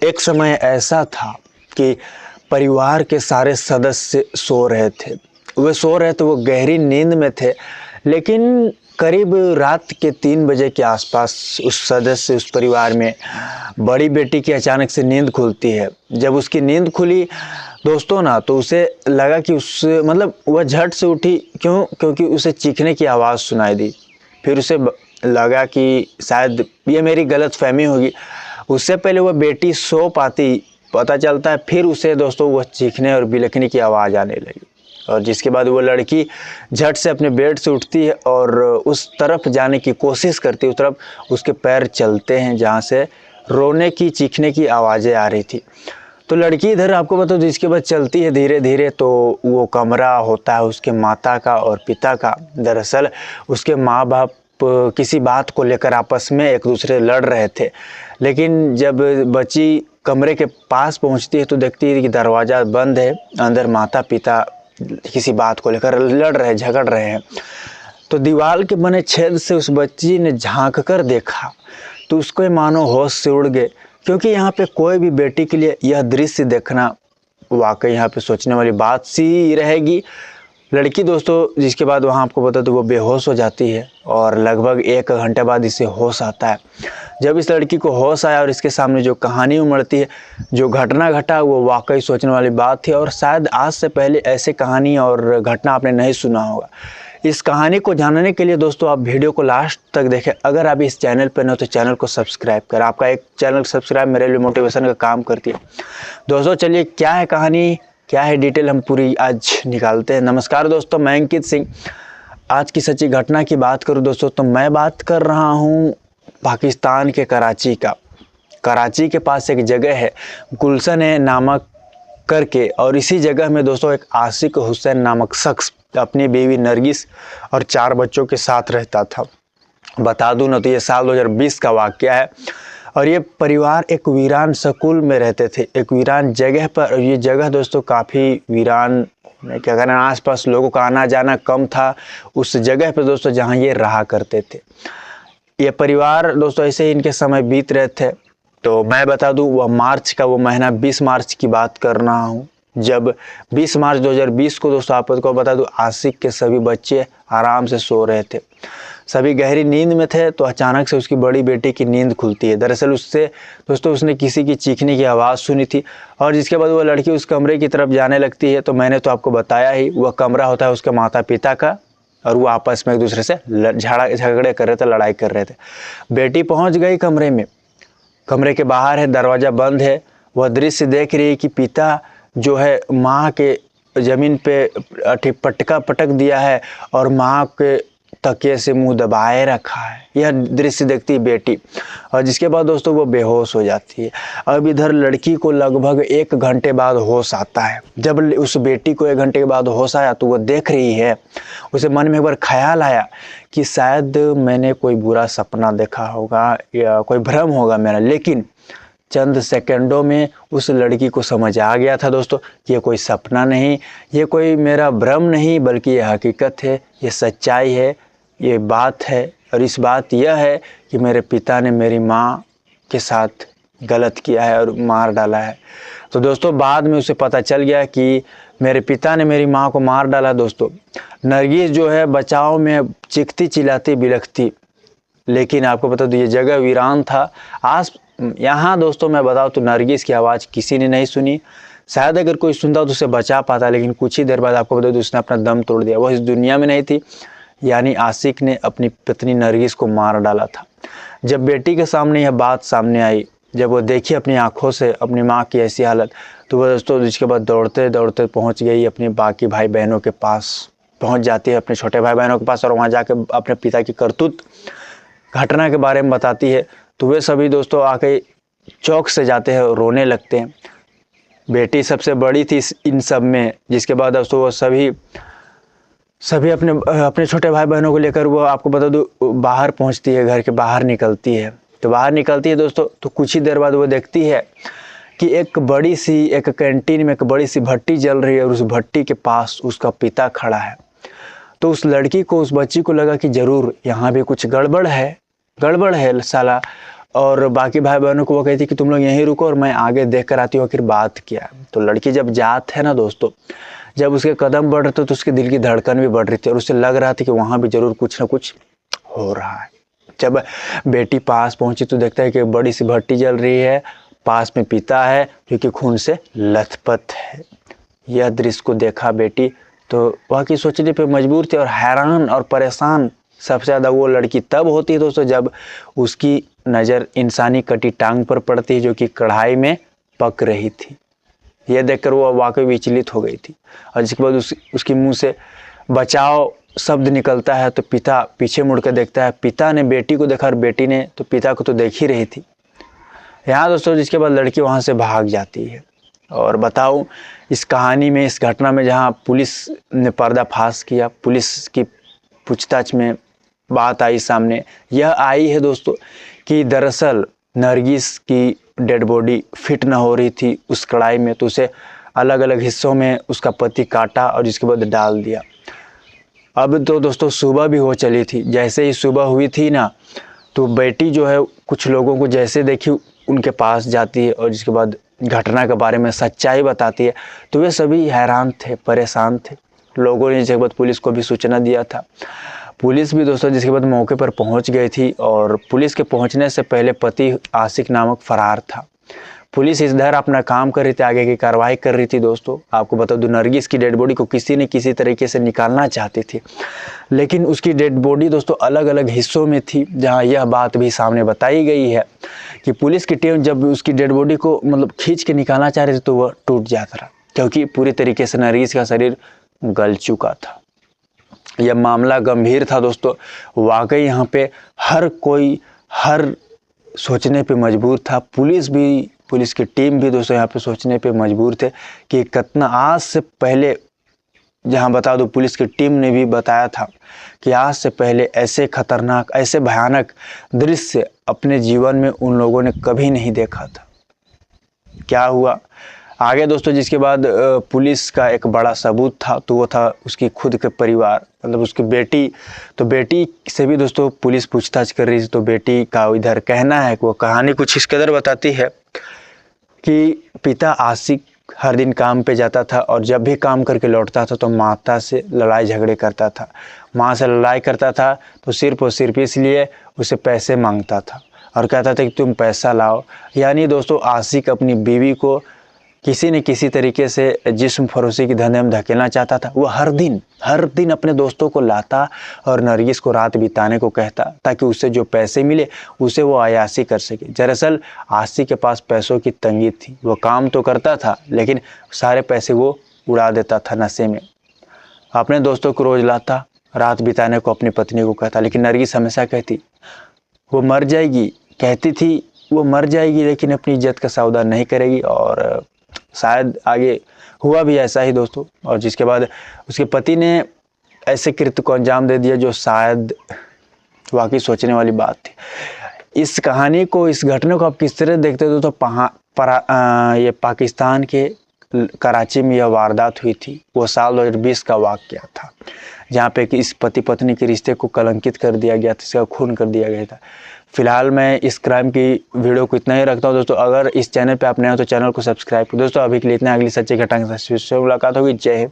एक समय ऐसा था कि परिवार के सारे सदस्य सो रहे थे। वे सो रहे थे, वो गहरी नींद में थे। लेकिन करीब रात के 3 बजे के आसपास उस परिवार में बड़ी बेटी की अचानक से नींद खुलती है। जब उसकी नींद खुली दोस्तों ना, तो उसे लगा कि वह झट से उठी। क्योंकि उसे चीखने की आवाज़ सुनाई दी। फिर उसे लगा कि शायद ये मेरी गलत फहमी होगी। उससे पहले वह बेटी सो पाती, पता चलता है फिर उसे दोस्तों वह चीखने और बिलखने की आवाज़ आने लगी। और जिसके बाद वो लड़की झट से अपने बेड से उठती है और उस तरफ जाने की कोशिश करती है। उस तरफ उसके पैर चलते हैं जहाँ से रोने की चीखने की आवाज़ें आ रही थी। तो लड़की इधर आपको बता दो, इसके बाद चलती है धीरे धीरे। तो वो कमरा होता है उसके माता का और पिता का। दरअसल उसके माँ बाप किसी बात को लेकर आपस में एक दूसरे लड़ रहे थे। लेकिन जब बच्ची कमरे के पास पहुंचती है तो देखती है कि दरवाज़ा बंद है। अंदर माता पिता किसी बात को लेकर लड़ रहे, झगड़ रहे हैं। तो दीवार के बने छेद से उस बच्ची ने झांक कर देखा तो उसको मानो होश से उड़ गए। क्योंकि यहाँ पे कोई भी बेटी के लिए यह दृश्य देखना वाकई यहाँ पे सोचने वाली बात सी रहेगी। लड़की दोस्तों, जिसके बाद वहाँ आपको बता दो वो बेहोश हो जाती है और लगभग 1 घंटे बाद इसे होश आता है। जब इस लड़की को होश आया और इसके सामने जो कहानी उमड़ती है, जो घटना घटा, वो वाकई सोचने वाली बात थी। और शायद आज से पहले ऐसे कहानी और घटना आपने नहीं सुना होगा। इस कहानी को जानने के लिए दोस्तों आप वीडियो को लास्ट तक देखें। अगर आप इस चैनल पर न हो तो चैनल को सब्सक्राइब करें। आपका एक चैनल सब्सक्राइब मेरे लिए मोटिवेशन का काम करती है। दोस्तों चलिए, क्या है कहानी, क्या है डिटेल, हम पूरी आज निकालते हैं। नमस्कार दोस्तों, मैं अंकित सिंह। आज की सच्ची घटना की बात करूं दोस्तों तो मैं बात कर रहा हूं पाकिस्तान के कराची का। कराची के पास एक जगह है गुलशन है नामक करके, और इसी जगह में दोस्तों एक आशिक हुसैन नामक शख्स अपनी बीवी नरगिस और 4 बच्चों के साथ रहता था। बता दूं ना तो ये साल 2020 का वाकया है। और ये परिवार एक वीरान स्कूल में रहते थे, एक वीरान जगह पर। और ये जगह दोस्तों काफ़ी वीरान, क्या कहना, आसपास लोगों का आना जाना कम था उस जगह पर दोस्तों जहाँ ये रहा करते थे। ये परिवार दोस्तों ऐसे ही इनके समय बीत रहे थे। तो मैं बता दूं वह मार्च का वो महीना 20 मार्च की बात कर रहा हूँ, जब 20 मार्च 2020 को दोस्तों आपको बता दूं आशिक के सभी बच्चे आराम से सो रहे थे, सभी गहरी नींद में थे। तो अचानक से उसकी बड़ी बेटी की नींद खुलती है। दरअसल उससे दोस्तों उसने किसी की चीखने की आवाज़ सुनी थी। और जिसके बाद वो लड़की उस कमरे की तरफ जाने लगती है। तो मैंने तो आपको बताया ही, वह कमरा होता है उसके माता पिता का, और वो आपस में एक दूसरे से झगड़े कर रहे थे, लड़ाई कर रहे थे। बेटी पहुंच गई कमरे में, कमरे के बाहर है, दरवाज़ा बंद है। वह दृश्य देख रही है कि पिता जो है माँ के ज़मीन पे पटका पटक दिया है और माँ के तकिए से मुंह दबाए रखा है। यह दृश्य देखती बेटी, और जिसके बाद दोस्तों वो बेहोश हो जाती है। अब इधर लड़की को लगभग 1 घंटे बाद होश आता है। जब उस बेटी को 1 घंटे के बाद होश आया तो वो देख रही है, उसे मन में एक बार ख्याल आया कि शायद मैंने कोई बुरा सपना देखा होगा या कोई भ्रम होगा मेरा। लेकिन चंद सेकंडों में उस लड़की को समझ आ गया था दोस्तों, ये कोई सपना नहीं, ये कोई मेरा भ्रम नहीं, बल्कि ये हकीकत है, ये सच्चाई है, ये बात है। और इस बात यह है कि मेरे पिता ने मेरी माँ के साथ गलत किया है और मार डाला है। तो दोस्तों बाद में उसे पता चल गया कि मेरे पिता ने मेरी माँ को मार डाला। दोस्तों नरगिस जो है बचाव में चीखती चिल्लाती बिलखती। लेकिन आपको बता दो ये जगह वीरान था। यहाँ दोस्तों मैं बताऊँ तो नरगिस की आवाज़ किसी ने नहीं सुनी। शायद अगर कोई सुनता तो उसे बचा पाता, लेकिन कुछ ही देर बाद आपको बता दो उसने अपना दम तोड़ दिया। वह इस दुनिया में नहीं थी, यानी आशिक ने अपनी पत्नी नरगिस को मार डाला था। जब बेटी के सामने यह बात सामने आई, जब वो देखी अपनी आंखों से अपनी माँ की ऐसी हालत, तो वह दोस्तों इसके बाद दौड़ते दौड़ते पहुँच गई अपने बाकी भाई बहनों के पास, पहुँच जाती है अपने छोटे भाई बहनों के पास, और वहाँ जाकर अपने पिता की करतूत घटना के बारे में बताती है। तो वे सभी दोस्तों आके चौक से जाते हैं और रोने लगते हैं। बेटी सबसे बड़ी थी इन सब में। जिसके बाद दोस्तों वो सभी अपने छोटे भाई बहनों को लेकर वो आपको बता दो बाहर पहुंचती है, घर के बाहर निकलती है। तो बाहर निकलती है दोस्तों, तो कुछ ही देर बाद वो देखती है कि एक कैंटीन में एक बड़ी सी भट्टी जल रही है, और उस भट्टी के पास उसका पिता खड़ा है। तो उस लड़की को, उस बच्ची को लगा कि ज़रूर यहाँ भी कुछ गड़बड़ है साला। और बाकी भाई बहनों को वो कहती कि तुम लोग यहीं रुको और मैं आगे देख कर आती हूँ आखिर बात क्या है। तो लड़की जब जात है ना दोस्तों, जब उसके कदम बढ़ रहे थे तो उसके दिल की धड़कन भी बढ़ रही थी और उसे लग रहा था कि वहाँ भी जरूर कुछ ना कुछ हो रहा है। जब बेटी पास पहुंची तो देखता है कि बड़ी सी भट्टी जल रही है, पास में पिता है जो कि खून से लथपथ है। यह दृश्य को देखा बेटी तो वह की सोचने पे मजबूर थी और हैरान और परेशान सबसे ज़्यादा वो लड़की तब होती है दोस्तों जब उसकी नज़र इंसानी कटी टांग पर पड़ती है जो कि कढ़ाई में पक रही थी। यह देखकर वो वाकई विचलित हो गई थी और जिसके बाद उसके मुंह से बचाओ शब्द निकलता है तो पिता पीछे मुड़ कर देखता है। पिता ने बेटी को देखा और बेटी ने तो पिता को तो देख ही रही थी। यहाँ दोस्तों जिसके बाद लड़की वहाँ से भाग जाती है। और बताऊँ इस कहानी में, इस घटना में जहाँ पुलिस ने पर्दाफाश किया, पुलिस की पूछताछ में बात आई सामने, यह आई है दोस्तों कि दरअसल नरगिस की डेड बॉडी फिट ना हो रही थी उस कढ़ाई में, तो उसे अलग अलग हिस्सों में उसका पति काटा और जिसके बाद डाल दिया। अब तो दोस्तों सुबह भी हो चली थी। जैसे ही सुबह हुई थी ना तो बेटी जो है कुछ लोगों को जैसे देखी उनके पास जाती है और जिसके बाद घटना के बारे में सच्चाई बताती है। तो वे सभी हैरान थे, परेशान थे। लोगों ने जिसके बाद पुलिस को भी सूचना दिया था। पुलिस भी दोस्तों जिसके बाद मौके पर पहुंच गई थी और पुलिस के पहुंचने से पहले पति आशिक नामक फरार था। पुलिस इधर अपना काम कर रही थी, आगे की कार्रवाई कर रही थी। दोस्तों आपको बता दूं नरगिस की डेड बॉडी को किसी न किसी तरीके से निकालना चाहती थी, लेकिन उसकी डेड बॉडी दोस्तों अलग अलग हिस्सों में थी। जहां यह बात भी सामने बताई गई है कि पुलिस की टीम जब उसकी डेड बॉडी को खींच के निकालना चाह रही थी तो वह टूट जाता रहा, क्योंकि पूरी तरीके से नरगिस का शरीर गल चुका था। यह मामला गंभीर था दोस्तों। वाकई यहाँ पे हर कोई सोचने पे मजबूर था। पुलिस की टीम भी दोस्तों यहाँ पे सोचने पे मजबूर थे कि कितना आज से पहले, जहाँ बता दो पुलिस की टीम ने भी बताया था कि आज से पहले ऐसे खतरनाक, ऐसे भयानक दृश्य अपने जीवन में उन लोगों ने कभी नहीं देखा था। क्या हुआ आगे दोस्तों, जिसके बाद पुलिस का एक बड़ा सबूत था तो वो था उसकी खुद के परिवार, उसकी बेटी। तो बेटी से भी दोस्तों पुलिस पूछताछ कर रही थी। तो बेटी का इधर कहना है कि वो कहानी कुछ इस कदर बताती है कि पिता आशिक हर दिन काम पे जाता था और जब भी काम करके लौटता था तो माता से लड़ाई झगड़े करता था। माँ से लड़ाई करता था तो सिर्फ और सिर्फ इसलिए उसे पैसे मांगता था और कहता था कि तुम पैसा लाओ। यानी दोस्तों आशिक अपनी बीवी को किसी न किसी तरीके से जिस्म फरोशी की धंधे में धकेलना चाहता था। वो हर दिन अपने दोस्तों को लाता और नरगिस को रात बिताने को कहता ताकि उससे जो पैसे मिले उसे वो अय्याशी कर सके। दरअसल आशिक के पास पैसों की तंगी थी। वो काम तो करता था लेकिन सारे पैसे वो उड़ा देता था नशे में। अपने दोस्तों को रोज लाता, रात बिताने को अपनी पत्नी को कहता, लेकिन नरगिस हमेशा कहती वो मर जाएगी, कहती थी वो मर जाएगी लेकिन अपनी इज्जत का सौदा नहीं करेगी। और शायद आगे हुआ भी ऐसा ही दोस्तों। और जिसके बाद उसके पति ने ऐसे कृत्य को अंजाम दे दिया जो शायद वाकई सोचने वाली बात थी। इस कहानी को, इस घटना को आप किस तरह देखते हो? तो ये पाकिस्तान के कराची में यह वारदात हुई थी। वो साल 2020 का वाक़या था जहाँ पे कि इस पति पत्नी के रिश्ते को कलंकित कर दिया गया था, इसका खून कर दिया गया था। फिलहाल मैं इस क्राइम की वीडियो को इतना ही रखता हूँ दोस्तों। अगर इस चैनल पे आप नए हो तो चैनल को सब्सक्राइब करो दोस्तों। अभी के लिए इतना, अगली सच्ची घटना के साथ मुलाकात होगी। जय हिंद।